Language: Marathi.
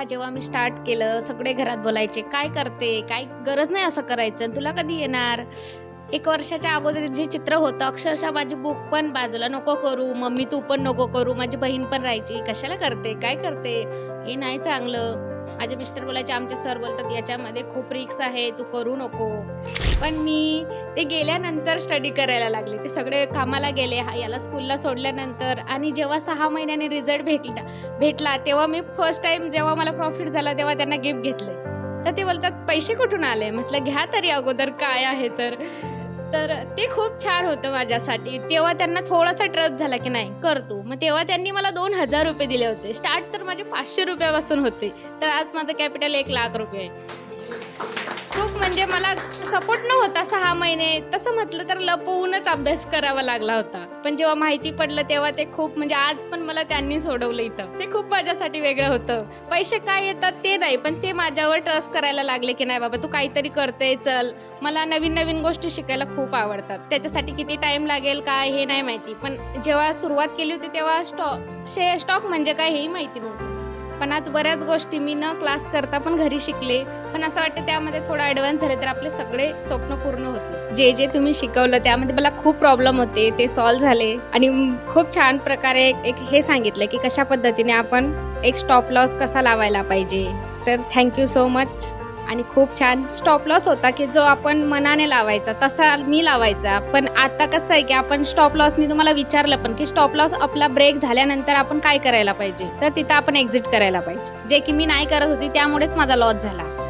जेव्हा मी स्टार्ट केलं, सगळे घरात बोलायचे, "काय करते? काय गरज नाही असं करायचं. तुला कधी येणार?" 1 वर्षाच्या अगोदर जे चित्र होतं, अक्षरशः माझी बुक पण बाजूला, "नको करू, मम्मी तू पण नको करू." माझी बहीण पण राहायची, "कशाला करते? काय करते? हे नाही चांगलं." माझे मिस्टर बोलायचे, आमचे सर बोलतात, "याच्यामध्ये खूप रिस्क आहे, तू करू नको." पण मी ते गेल्यानंतर स्टडी करायला लागले. ते सगळे कामाला गेले, याला स्कूलला सोडल्यानंतर आणि जेव्हा 6 महिन्यांनी रिझल्ट भेटला तेव्हा मी फर्स्ट टाईम जेव्हा मला प्रॉफिट झाला तेव्हा त्यांना गिफ्ट घेतलं. तर ते बोलतात, "पैसे कुठून आले?" म्हटलं, "घ्या तरी अगोदर काय आहे तर." तर ते खूप छान होतं माझ्यासाठी. तेव्हा त्यांना थोडासा ट्रस्ट झाला, की नाही कर तू. मग तेव्हा त्यांनी मला ₹2000 दिले होते. स्टार्ट तर माझे ₹500 पासून होते. तर आज माझं कॅपिटल ₹1,00,000 आहे. खूप म्हणजे मला सपोर्ट नव्हता 6 महिने. तसं म्हटलं तर लपवूनच अभ्यास करावा लागला होता. पण जेव्हा माहिती पडलं तेव्हा ते खूप म्हणजे आज पण मला त्यांनी सोडवलं इथं. ते खूप माझ्यासाठी वेगळं होतं. पैसे काय येतात ते नाही, पण ते माझ्यावर ट्रस्ट करायला लागले, की नाही बाबा तू काहीतरी करते चल. मला नवीन-नवीन गोष्टी शिकायला खूप आवडतात. त्याच्यासाठी किती टाईम लागेल काय हे नाही माहिती. पण जेव्हा सुरुवात केली होती तेव्हा स्टॉक म्हणजे काय हेही माहिती नव्हतं. पण आज बऱ्याच गोष्टी मी न क्लास करता पण घरी शिकले. पण असं वाटतं त्यामध्ये थोडं ॲडव्हान्स झाले तर आपले सगळे स्वप्न पूर्ण होतील. जे तुम्ही शिकवलं त्यामध्ये मला खूप प्रॉब्लेम होते, ते सॉल्व्ह झाले आणि खूप छान प्रकारे एक हे सांगितलं, की कशा पद्धतीने आपण एक स्टॉप लॉस कसा लावायला पाहिजे. तर थँक यू सो मच. आणि खूप छान स्टॉप लॉस होता, की जो आपण मनाने लावायचा तसा मी लावायचा. पण आता कसं आहे, की आपण स्टॉप लॉस मी तुम्हाला विचारलं पण, की स्टॉप लॉस आपला ब्रेक झाल्यानंतर आपण काय करायला पाहिजे? तर तिथं आपण एक्झिट करायला पाहिजे. जे की मी नाही करत होती त्यामुळेच माझा लॉस झाला.